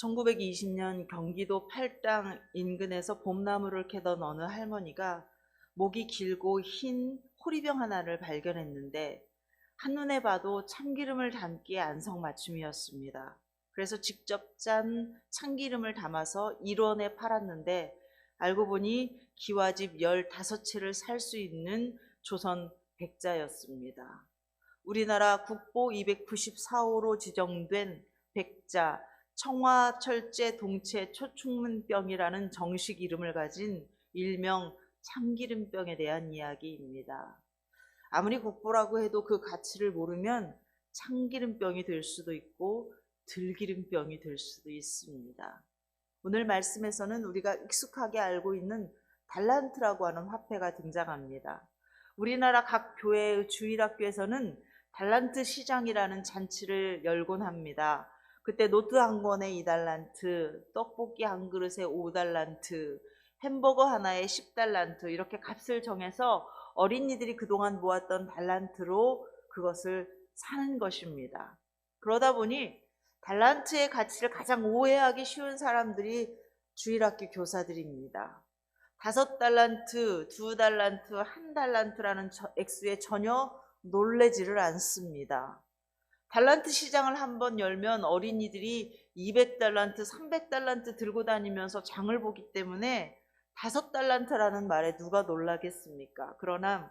1920년 경기도 팔당 인근에서 봄나무를 캐던 어느 할머니가 목이 길고 흰 호리병 하나를 발견했는데 한눈에 봐도 참기름을 담기에 안성맞춤이었습니다. 그래서 직접 짠 참기름을 담아서 1원에 팔았는데 알고 보니 기와집 15채를 살 수 있는 조선 백자였습니다. 우리나라 국보 294호로 지정된 백자 청화철제 동체 초충문병이라는 정식 이름을 가진 일명 참기름병에 대한 이야기입니다. 아무리 국보라고 해도 그 가치를 모르면 참기름병이 될 수도 있고 들기름병이 될 수도 있습니다. 오늘 말씀에서는 우리가 익숙하게 알고 있는 달란트라고 하는 화폐가 등장합니다. 우리나라 각 교회의 주일학교에서는 달란트 시장이라는 잔치를 열곤 합니다. 그때 노트 한 권에 2달란트, 떡볶이 한 그릇에 5달란트, 햄버거 하나에 10달란트 이렇게 값을 정해서 어린이들이 그동안 모았던 달란트로 그것을 사는 것입니다. 그러다 보니 달란트의 가치를 가장 오해하기 쉬운 사람들이 주일학교 교사들입니다. 5달란트, 2달란트, 1달란트라는 액수에 전혀 놀래지를 않습니다. 달란트 시장을 한번 열면 어린이들이 200달란트, 300달란트 들고 다니면서 장을 보기 때문에 5달란트라는 말에 누가 놀라겠습니까? 그러나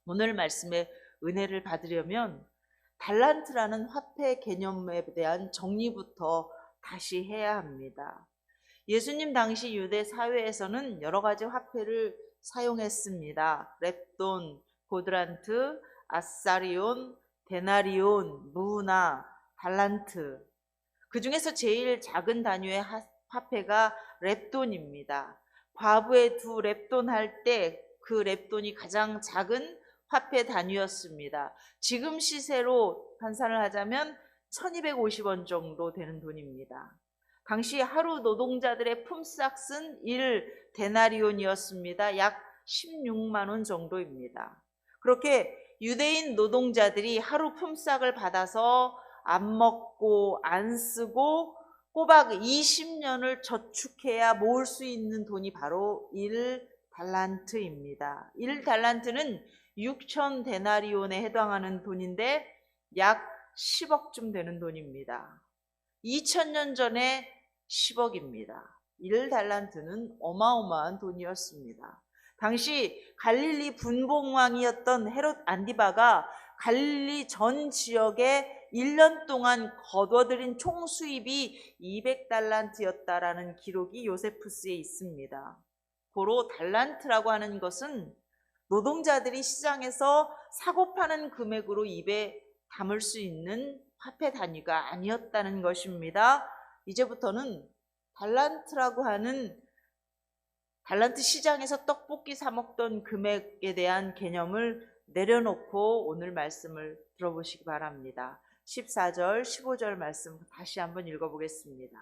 오늘 말씀에 은혜를 받으려면 달란트라는 화폐 개념에 대한 정리부터 다시 해야 합니다. 예수님 당시 유대 사회에서는 여러 가지 화폐를 사용했습니다. 렙돈, 고드란트, 아사리온, 데나리온, 무나, 달란트. 그 중에서 제일 작은 단위의 화폐가 렙돈입니다. 과부의 2렙돈 할 때 그 렙돈이 가장 작은 화폐 단위였습니다. 지금 시세로 환산을 하자면 1250원 정도 되는 돈입니다. 당시 하루 노동자들의 품삯은 1데나리온이었습니다. 약 16만 원 정도입니다. 그렇게 유대인 노동자들이 하루 품삯을 받아서 안 먹고 안 쓰고 꼬박 20년을 저축해야 모을 수 있는 돈이 바로 1달란트입니다. 1달란트는 6천 데나리온에 해당하는 돈인데 약 10억쯤 되는 돈입니다. 2000년 전에 10억입니다. 1달란트는 어마어마한 돈이었습니다. 당시 갈릴리 분봉왕이었던 헤롯 안디바가 갈릴리 전 지역에 1년 동안 거둬들인 총 수입이 200달란트였다라는 기록이 요세푸스에 있습니다. 고로 달란트라고 하는 것은 노동자들이 시장에서 사고 파는 금액으로 입에 담을 수 있는 화폐 단위가 아니었다는 것입니다. 이제부터는 달란트라고 하는 달란트 시장에서 떡볶이 사 먹던 금액에 대한 개념을 내려놓고 오늘 말씀을 들어보시기 바랍니다. 14절, 15절 말씀 다시 한번 읽어보겠습니다.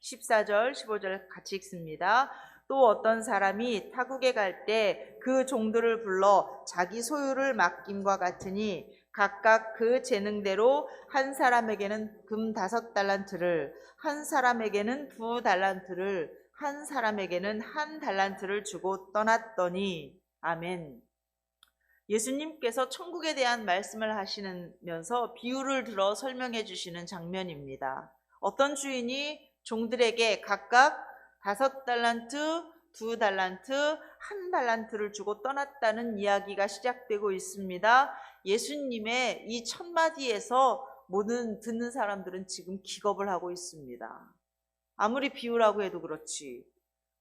14절, 15절 같이 읽습니다. 또 어떤 사람이 타국에 갈 때 그 종들을 불러 자기 소유를 맡김과 같으니 각각 그 재능대로 한 사람에게는 금 5달란트를, 한 사람에게는 2달란트를, 한 사람에게는 1달란트를 주고 떠났더니. 아멘. 예수님께서 천국에 대한 말씀을 하시면서 비유를 들어 설명해 주시는 장면입니다. 어떤 주인이 종들에게 각각 5달란트, 2달란트, 1달란트를 주고 떠났다는 이야기가 시작되고 있습니다. 예수님의 이 첫 마디에서 모든 듣는 사람들은 지금 기겁을 하고 있습니다. 아무리 비유라고 해도 그렇지,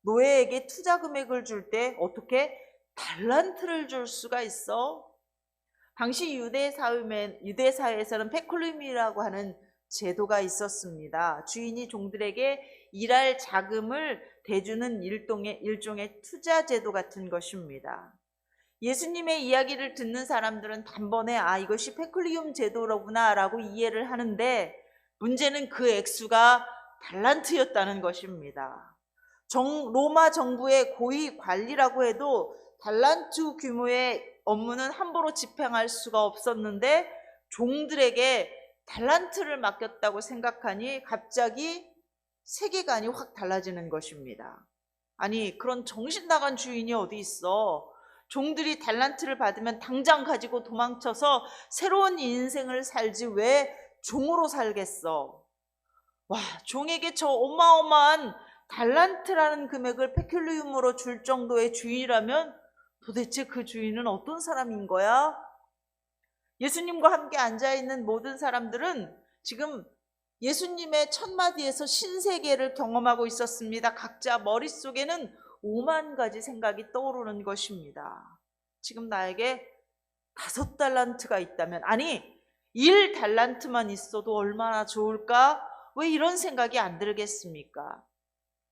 노예에게 투자 금액을 줄 때 어떻게 달란트를 줄 수가 있어? 당시 유대 사회에서는 페쿨룸이라고 하는 제도가 있었습니다. 주인이 종들에게 일할 자금을 대주는 일종의 투자 제도 같은 것입니다. 예수님의 이야기를 듣는 사람들은 단번에 이것이 페쿨리움 제도로구나 라고 이해를 하는데, 문제는 그 액수가 달란트였다는 것입니다. 로마 정부의 고위 관리라고 해도 달란트 규모의 업무는 함부로 집행할 수가 없었는데 종들에게 달란트를 맡겼다고 생각하니 갑자기 세계관이 확 달라지는 것입니다. 아니, 그런 정신 나간 주인이 어디 있어? 종들이 달란트를 받으면 당장 가지고 도망쳐서 새로운 인생을 살지 왜 종으로 살겠어? 와, 종에게 저 어마어마한 달란트라는 금액을 페큘리움으로 줄 정도의 주인이라면 도대체 그 주인은 어떤 사람인 거야? 예수님과 함께 앉아있는 모든 사람들은 지금 예수님의 첫마디에서 신세계를 경험하고 있었습니다. 각자 머릿속에는 5만 가지 생각이 떠오르는 것입니다. 지금 나에게 5달란트가 있다면, 아니 1달란트만 있어도 얼마나 좋을까? 왜 이런 생각이 안 들겠습니까?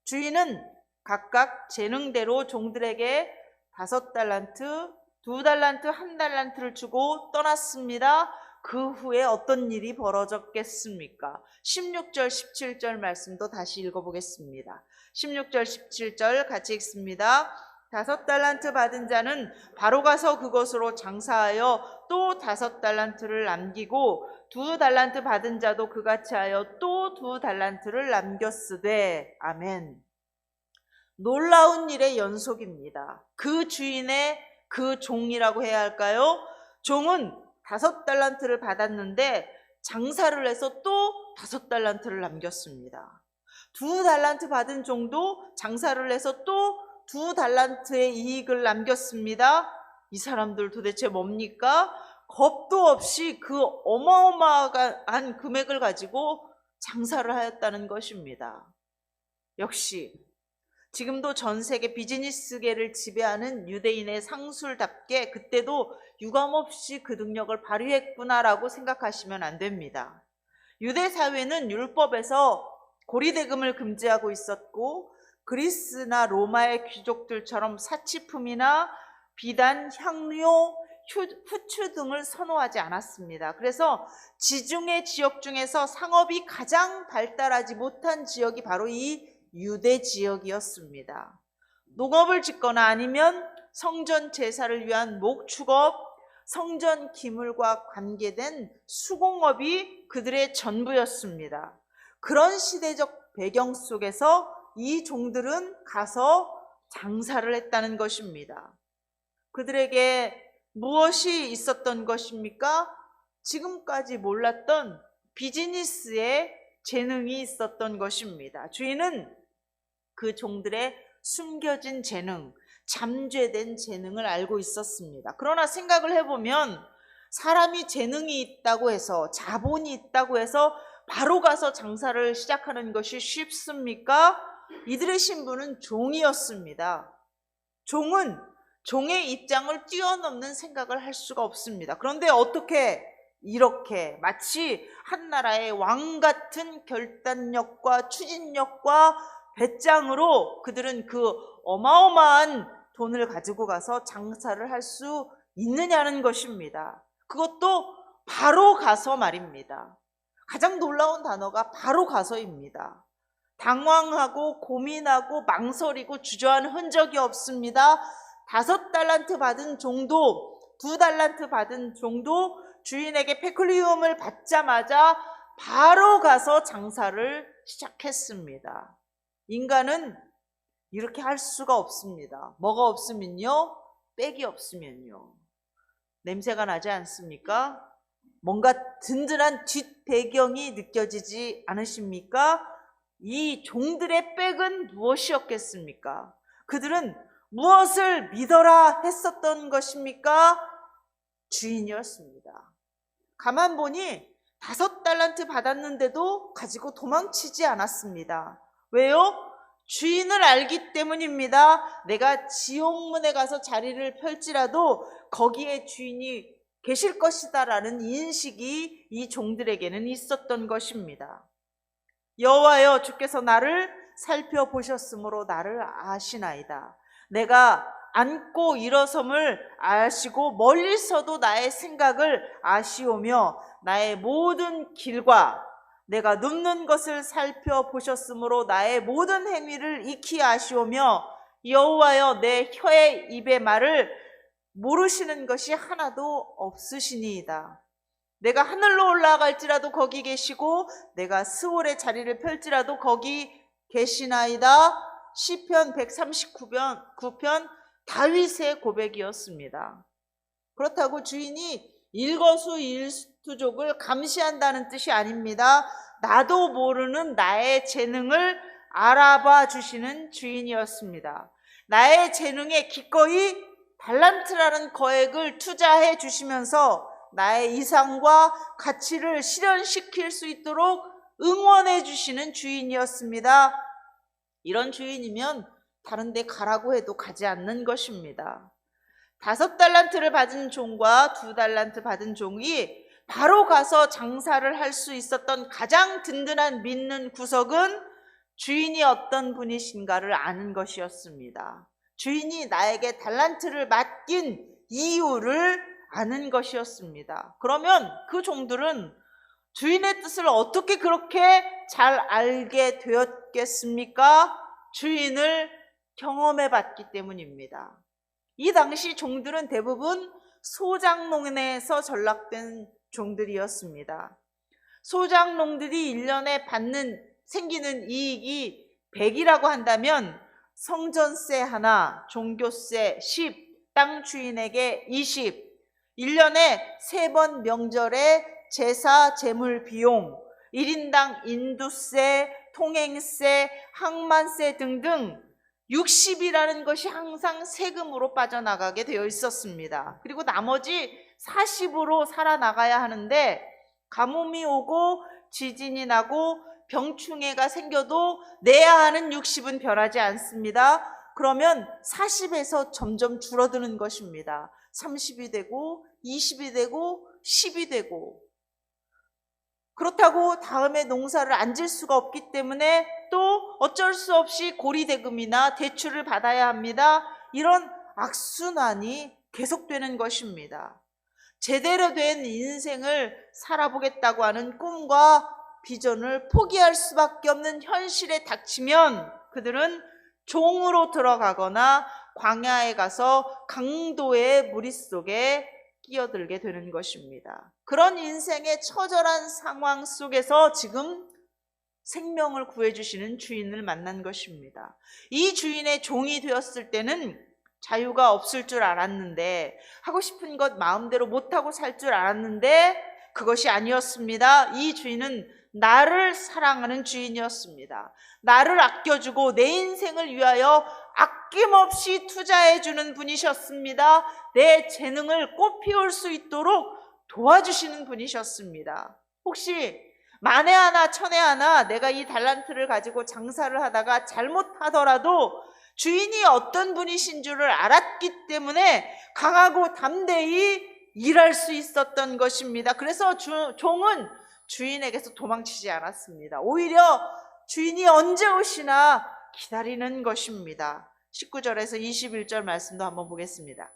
주인은 각각 재능대로 종들에게 5달란트, 2달란트, 1달란트를 주고 떠났습니다. 그 후에 어떤 일이 벌어졌겠습니까? 16절, 17절 말씀도 다시 읽어보겠습니다. 16절, 17절 같이 읽습니다. 5달란트 받은 자는 바로 가서 그것으로 장사하여 또 5달란트를 남기고 2달란트 받은 자도 그같이 하여 또 2달란트를 남겼으되. 아멘. 놀라운 일의 연속입니다. 그 주인의 그 종이라고 해야 할까요? 종은 5달란트를 받았는데 장사를 해서 또 5달란트를 남겼습니다. 2달란트 받은 종도 장사를 해서 또 2달란트의 이익을 남겼습니다. 이 사람들 도대체 뭡니까? 겁도 없이 그 어마어마한 금액을 가지고 장사를 하였다는 것입니다. 역시 지금도 전 세계 비즈니스계를 지배하는 유대인의 상술답게 그때도 유감없이 그 능력을 발휘했구나라고 생각하시면 안 됩니다. 유대 사회는 율법에서 고리대금을 금지하고 있었고 그리스나 로마의 귀족들처럼 사치품이나 비단, 향료, 후추 등을 선호하지 않았습니다. 그래서 지중해 지역 중에서 상업이 가장 발달하지 못한 지역이 바로 이 유대 지역이었습니다. 농업을 짓거나 아니면 성전 제사를 위한 목축업, 성전 기물과 관계된 수공업이 그들의 전부였습니다. 그런 시대적 배경 속에서 이 종들은 가서 장사를 했다는 것입니다. 그들에게 무엇이 있었던 것입니까? 지금까지 몰랐던 비즈니스의 재능이 있었던 것입니다. 주인은 그 종들의 숨겨진 재능, 잠재된 재능을 알고 있었습니다. 그러나 생각을 해보면 사람이 재능이 있다고 해서, 자본이 있다고 해서 바로 가서 장사를 시작하는 것이 쉽습니까? 이들의 신분은 종이었습니다. 종은 종의 입장을 뛰어넘는 생각을 할 수가 없습니다. 그런데 어떻게 이렇게 마치 한 나라의 왕 같은 결단력과 추진력과 배짱으로 그들은 그 어마어마한 돈을 가지고 가서 장사를 할 수 있느냐는 것입니다. 그것도 바로 가서 말입니다. 가장 놀라운 단어가 바로 가서입니다. 당황하고 고민하고 망설이고 주저하는 흔적이 없습니다. 5달란트 받은 종도, 2달란트 받은 종도 주인에게 페큘리움을 받자마자 바로 가서 장사를 시작했습니다. 인간은 이렇게 할 수가 없습니다. 뭐가 없으면요? 빽이 없으면요. 냄새가 나지 않습니까? 뭔가 든든한 뒷배경이 느껴지지 않으십니까? 이 종들의 백은 무엇이었겠습니까? 그들은 무엇을 믿어라 했었던 것입니까? 주인이었습니다. 가만 보니 5달란트 받았는데도 가지고 도망치지 않았습니다. 왜요? 주인을 알기 때문입니다. 내가 지옥문에 가서 자리를 펼지라도 거기에 주인이 계실 것이다 라는 인식이 이 종들에게는 있었던 것입니다. 여호와여, 주께서 나를 살펴보셨으므로 나를 아시나이다. 내가 앉고 일어섬을 아시고 멀리서도 나의 생각을 아시오며 나의 모든 길과 내가 눕는 것을 살펴보셨으므로 나의 모든 행위를 익히 아시오며 여호와여, 내 혀의 입의 말을 모르시는 것이 하나도 없으시니이다. 내가 하늘로 올라갈지라도 거기 계시고 내가 스올의 자리를 펼지라도 거기 계시나이다. 시편 139편 다윗의 고백이었습니다. 그렇다고 주인이 일거수일투족을 감시한다는 뜻이 아닙니다. 나도 모르는 나의 재능을 알아봐 주시는 주인이었습니다. 나의 재능에 기꺼이 달란트라는 거액을 투자해 주시면서 나의 이상과 가치를 실현시킬 수 있도록 응원해 주시는 주인이었습니다. 이런 주인이면 다른 데 가라고 해도 가지 않는 것입니다. 5달란트를 받은 종과 2달란트 받은 종이 바로 가서 장사를 할 수 있었던 가장 든든한 믿는 구석은 주인이 어떤 분이신가를 아는 것이었습니다. 주인이 나에게 달란트를 맡긴 이유를 아는 것이었습니다. 그러면 그 종들은 주인의 뜻을 어떻게 그렇게 잘 알게 되었겠습니까? 주인을 경험해 봤기 때문입니다. 이 당시 종들은 대부분 소장농에서 전락된 종들이었습니다. 소장농들이 1년에 생기는 이익이 100이라고 한다면 성전세 하나, 종교세 10, 땅 주인에게 20, 1년에 3번 명절에 제사, 제물 비용, 1인당 인두세, 통행세, 항만세 등등 60이라는 것이 항상 세금으로 빠져나가게 되어 있었습니다. 그리고 나머지 40으로 살아나가야 하는데 가뭄이 오고 지진이 나고 병충해가 생겨도 내야 하는 60은 변하지 않습니다. 그러면 40에서 점점 줄어드는 것입니다. 30이 되고 20이 되고 10이 되고, 그렇다고 다음에 농사를 안 질 수가 없기 때문에 또 어쩔 수 없이 고리대금이나 대출을 받아야 합니다. 이런 악순환이 계속되는 것입니다. 제대로 된 인생을 살아보겠다고 하는 꿈과 비전을 포기할 수밖에 없는 현실에 닥치면 그들은 종으로 들어가거나 광야에 가서 강도의 무리 속에 끼어들게 되는 것입니다. 그런 인생의 처절한 상황 속에서 지금 생명을 구해주시는 주인을 만난 것입니다. 이 주인의 종이 되었을 때는 자유가 없을 줄 알았는데, 하고 싶은 것 마음대로 못하고 살 줄 알았는데 그것이 아니었습니다. 이 주인은 나를 사랑하는 주인이었습니다. 나를 아껴주고 내 인생을 위하여 아낌없이 투자해주는 분이셨습니다. 내 재능을 꽃피울 수 있도록 도와주시는 분이셨습니다. 혹시 만에 하나 천에 하나 내가 이 달란트를 가지고 장사를 하다가 잘못하더라도 주인이 어떤 분이신 줄을 알았기 때문에 강하고 담대히 일할 수 있었던 것입니다. 그래서 종은 주인에게서 도망치지 않았습니다. 오히려 주인이 언제 오시나 기다리는 것입니다. 19절에서 21절 말씀도 한번 보겠습니다.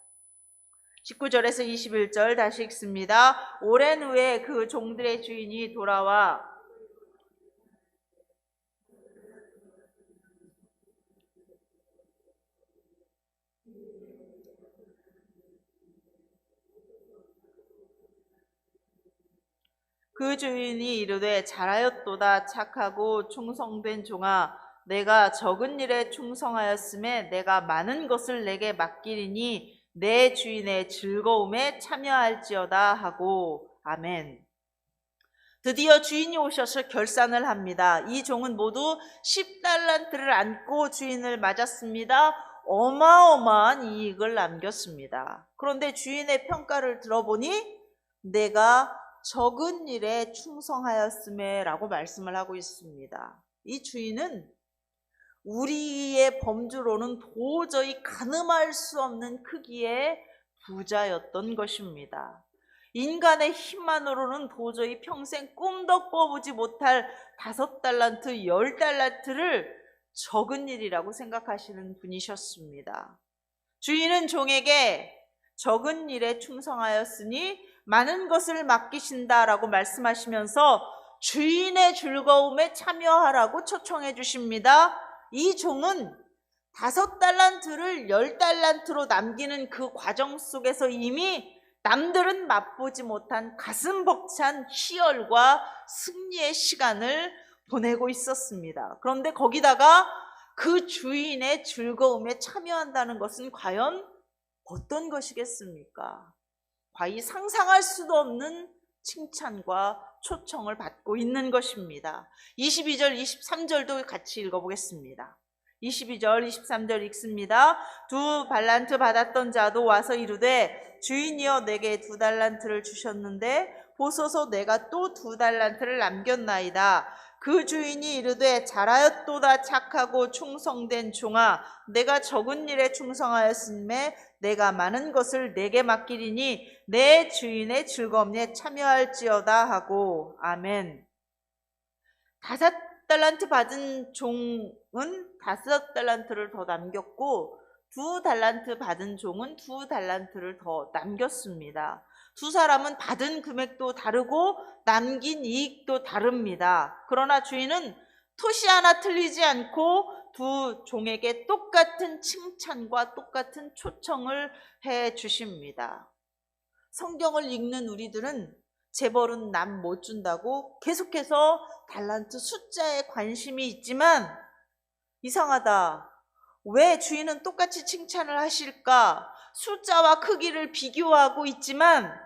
19절에서 21절 다시 읽습니다. 오랜 후에 그 종들의 주인이 돌아와 그 주인이 이르되 잘하였도다 착하고 충성된 종아, 내가 적은 일에 충성하였음에 내가 많은 것을 내게 맡기리니 내 주인의 즐거움에 참여할지어다 하고. 아멘. 드디어 주인이 오셔서 결산을 합니다. 이 종은 모두 10달란트를 안고 주인을 맞았습니다. 어마어마한 이익을 남겼습니다. 그런데 주인의 평가를 들어보니 내가 적은 일에 충성하였음에 라고 말씀을 하고 있습니다. 이 주인은 우리의 범주로는 도저히 가늠할 수 없는 크기의 부자였던 것입니다. 인간의 힘만으로는 도저히 평생 꿈도 꿔보지 못할 5달란트, 10달란트를 적은 일이라고 생각하시는 분이셨습니다. 주인은 종에게 적은 일에 충성하였으니 많은 것을 맡기신다라고 말씀하시면서 주인의 즐거움에 참여하라고 초청해 주십니다. 이 종은 5달란트를 10달란트로 남기는 그 과정 속에서 이미 남들은 맛보지 못한 가슴 벅찬 희열과 승리의 시간을 보내고 있었습니다. 그런데 거기다가 그 주인의 즐거움에 참여한다는 것은 과연 어떤 것이겠습니까? 과히 상상할 수도 없는 칭찬과 초청을 받고 있는 것입니다. 22절, 23절도 같이 읽어보겠습니다. 22절, 23절 읽습니다. 2달란트 받았던 자도 와서 이르되 주인이여 내게 2달란트를 주셨는데 보소서 내가 또 2달란트를 남겼나이다. 그 주인이 이르되 잘하였도다 착하고 충성된 종아 내가 적은 일에 충성하였음에 내가 많은 것을 내게 맡기리니 내 주인의 즐거움에 참여할지어다 하고 아멘. 5달란트 받은 종은 5달란트를 더 남겼고 2달란트 받은 종은 2달란트를 더 남겼습니다. 두 사람은 받은 금액도 다르고 남긴 이익도 다릅니다. 그러나 주인은 토시 하나 틀리지 않고 두 종에게 똑같은 칭찬과 똑같은 초청을 해 주십니다. 성경을 읽는 우리들은 재벌은 남 못 준다고 계속해서 달란트 숫자에 관심이 있지만 이상하다. 왜 주인은 똑같이 칭찬을 하실까? 숫자와 크기를 비교하고 있지만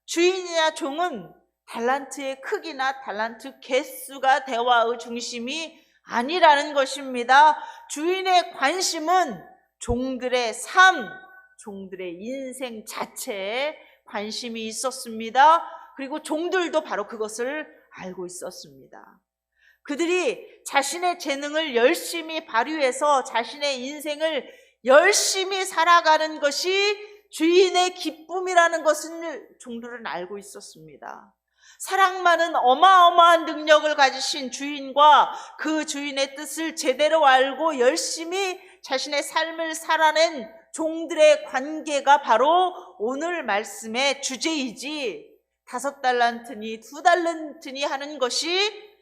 주인이나 종은 달란트의 크기나 달란트 개수가 대화의 중심이 아니라는 것입니다. 주인의 관심은 종들의 삶, 종들의 인생 자체에 관심이 있었습니다. 그리고 종들도 바로 그것을 알고 있었습니다. 그들이 자신의 재능을 열심히 발휘해서 자신의 인생을 열심히 살아가는 것이 주인의 기쁨이라는 것을 종들은 알고 있었습니다. 사랑 많은 어마어마한 능력을 가지신 주인과 그 주인의 뜻을 제대로 알고 열심히 자신의 삶을 살아낸 종들의 관계가 바로 오늘 말씀의 주제이지 5달란트니 2달란트니 하는 것이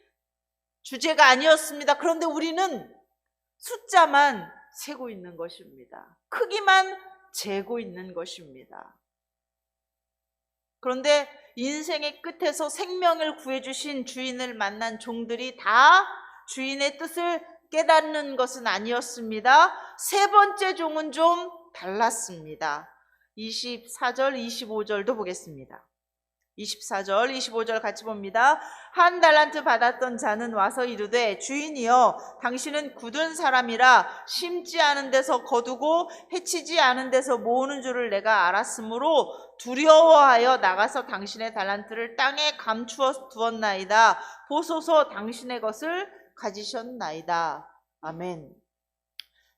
주제가 아니었습니다. 그런데 우리는 숫자만 세고 있는 것입니다. 크기만 재고 있는 것입니다. 그런데 인생의 끝에서 생명을 구해주신 주인을 만난 종들이 다 주인의 뜻을 깨닫는 것은 아니었습니다. 세 번째 종은 좀 달랐습니다. 24절, 25절도 보겠습니다. 24절, 25절 같이 봅니다. 1달란트 받았던 자는 와서 이르되 주인이여 당신은 굳은 사람이라 심지 않은 데서 거두고 해치지 않은 데서 모으는 줄을 내가 알았으므로 두려워하여 나가서 당신의 달란트를 땅에 감추어 두었나이다. 보소서 당신의 것을 가지셨나이다. 아멘.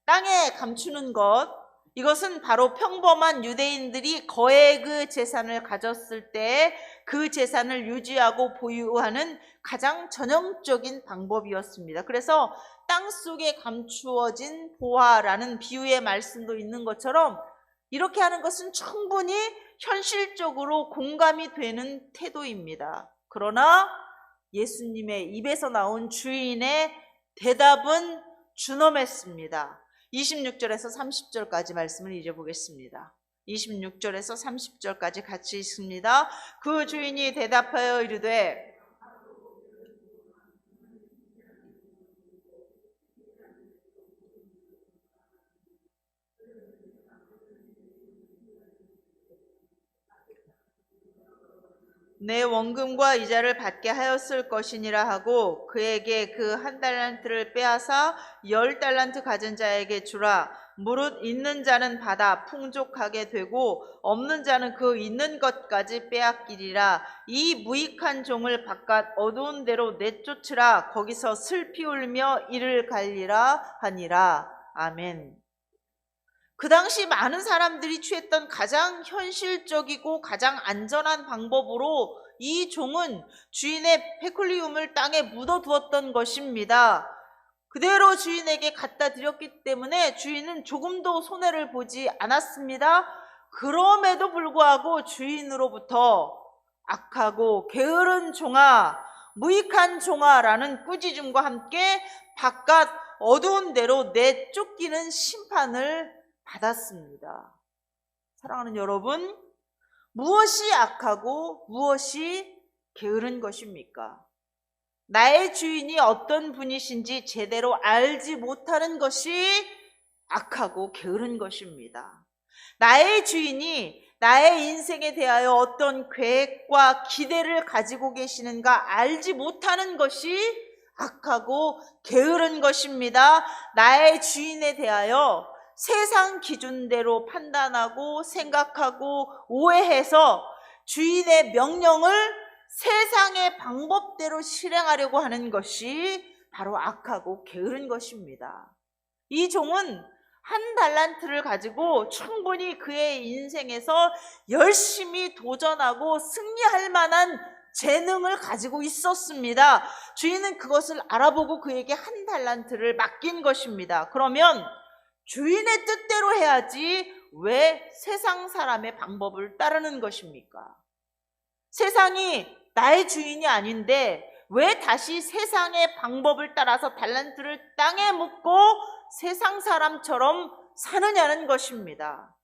땅에 감추는 것, 이것은 바로 평범한 유대인들이 거액의 재산을 가졌을 때 그 재산을 유지하고 보유하는 가장 전형적인 방법이었습니다. 그래서 땅속에 감추어진 보화라는 비유의 말씀도 있는 것처럼 이렇게 하는 것은 충분히 현실적으로 공감이 되는 태도입니다. 그러나 예수님의 입에서 나온 주인의 대답은 준엄했습니다. 26절에서 30절까지 말씀을 읽어보겠습니다. 26절에서 30절까지 같이 읽습니다. 그 주인이 대답하여 이르되 내 원금과 이자를 받게 하였을 것이니라 하고 그에게 그 1달란트를 빼앗아 10달란트 가진 자에게 주라. 무릇 있는 자는 받아 풍족하게 되고 없는 자는 그 있는 것까지 빼앗기리라. 이 무익한 종을 바깥 어두운 데로 내쫓으라. 거기서 슬피 울며 이를 갈리라 하니라. 아멘. 그 당시 많은 사람들이 취했던 가장 현실적이고 가장 안전한 방법으로 이 종은 주인의 페쿨리움을 땅에 묻어두었던 것입니다. 그대로 주인에게 갖다 드렸기 때문에 주인은 조금도 손해를 보지 않았습니다. 그럼에도 불구하고 주인으로부터 악하고 게으른 종아, 무익한 종아라는 꾸짖음과 함께 바깥 어두운 데로 내쫓기는 심판을 받았습니다. 사랑하는 여러분, 무엇이 악하고 무엇이 게으른 것입니까? 나의 주인이 어떤 분이신지 제대로 알지 못하는 것이 악하고 게으른 것입니다. 나의 주인이 나의 인생에 대하여 어떤 계획과 기대를 가지고 계시는가 알지 못하는 것이 악하고 게으른 것입니다. 나의 주인에 대하여 세상 기준대로 판단하고 생각하고 오해해서 주인의 명령을 세상의 방법대로 실행하려고 하는 것이 바로 악하고 게으른 것입니다. 이 종은 한 달란트를 가지고 충분히 그의 인생에서 열심히 도전하고 승리할 만한 재능을 가지고 있었습니다. 주인은 그것을 알아보고 그에게 한 달란트를 맡긴 것입니다. 그러면 주인의 뜻대로 해야지 왜 세상 사람의 방법을 따르는 것입니까? 세상이 나의 주인이 아닌데 왜 다시 세상의 방법을 따라서 달란트를 땅에 묻고 세상 사람처럼 사느냐는 것입니다.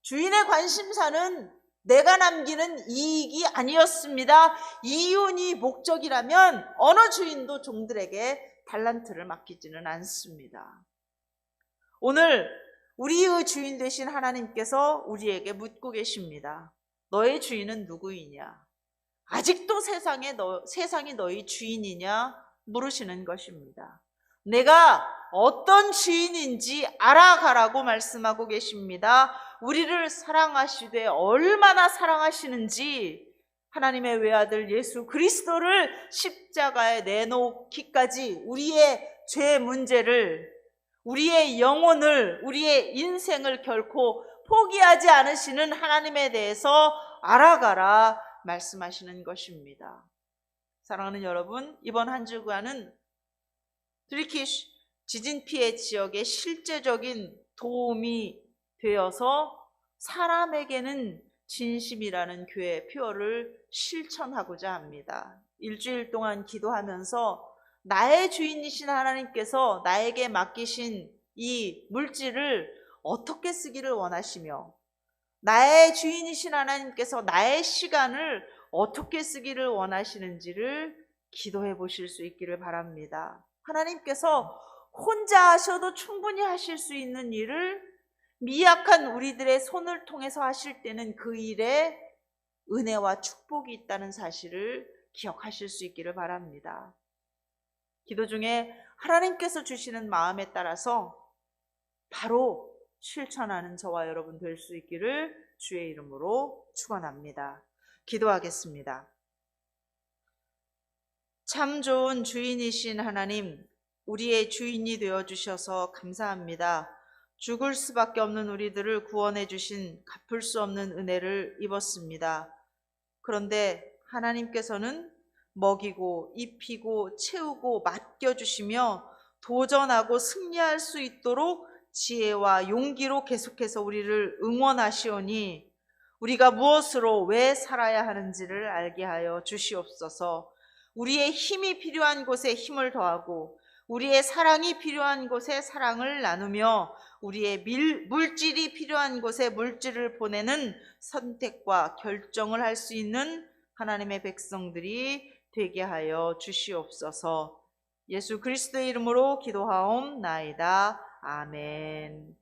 주인의 관심사는 내가 남기는 이익이 아니었습니다. 이윤이 목적이라면 어느 주인도 종들에게 달란트를 맡기지는 않습니다. 오늘 우리의 주인 되신 하나님께서 우리에게 묻고 계십니다. 너의 주인은 누구이냐? 아직도 세상이 너희 주인이냐? 물으시는 것입니다. 내가 어떤 주인인지 알아가라고 말씀하고 계십니다. 우리를 사랑하시되 얼마나 사랑하시는지 하나님의 외아들 예수 그리스도를 십자가에 내놓기까지 우리의 죄 문제를, 우리의 영혼을, 우리의 인생을 결코 포기하지 않으시는 하나님에 대해서 알아가라 말씀하시는 것입니다. 사랑하는 여러분, 이번 한 주간은 트리키시 지진 피해 지역에 실제적인 도움이 되어서 사람에게는 진심이라는 교회 표어를 실천하고자 합니다. 일주일 동안 기도하면서 나의 주인이신 하나님께서 나에게 맡기신 이 물질을 어떻게 쓰기를 원하시며 나의 주인이신 하나님께서 나의 시간을 어떻게 쓰기를 원하시는지를 기도해 보실 수 있기를 바랍니다. 하나님께서 혼자 하셔도 충분히 하실 수 있는 일을 미약한 우리들의 손을 통해서 하실 때는 그 일에 은혜와 축복이 있다는 사실을 기억하실 수 있기를 바랍니다. 기도 중에 하나님께서 주시는 마음에 따라서 바로 실천하는 저와 여러분 될 수 있기를 주의 이름으로 축원합니다. 기도하겠습니다. 참 좋은 주인이신 하나님, 우리의 주인이 되어주셔서 감사합니다. 죽을 수밖에 없는 우리들을 구원해 주신 갚을 수 없는 은혜를 입었습니다. 그런데 하나님께서는 먹이고 입히고 채우고 맡겨주시며 도전하고 승리할 수 있도록 지혜와 용기로 계속해서 우리를 응원하시오니 우리가 무엇으로 왜 살아야 하는지를 알게 하여 주시옵소서. 우리의 힘이 필요한 곳에 힘을 더하고 우리의 사랑이 필요한 곳에 사랑을 나누며 우리의 물질이 필요한 곳에 물질을 보내는 선택과 결정을 할 수 있는 하나님의 백성들이 되게 하여 주시옵소서. 예수 그리스도의 이름으로 기도하옵나이다. 아멘.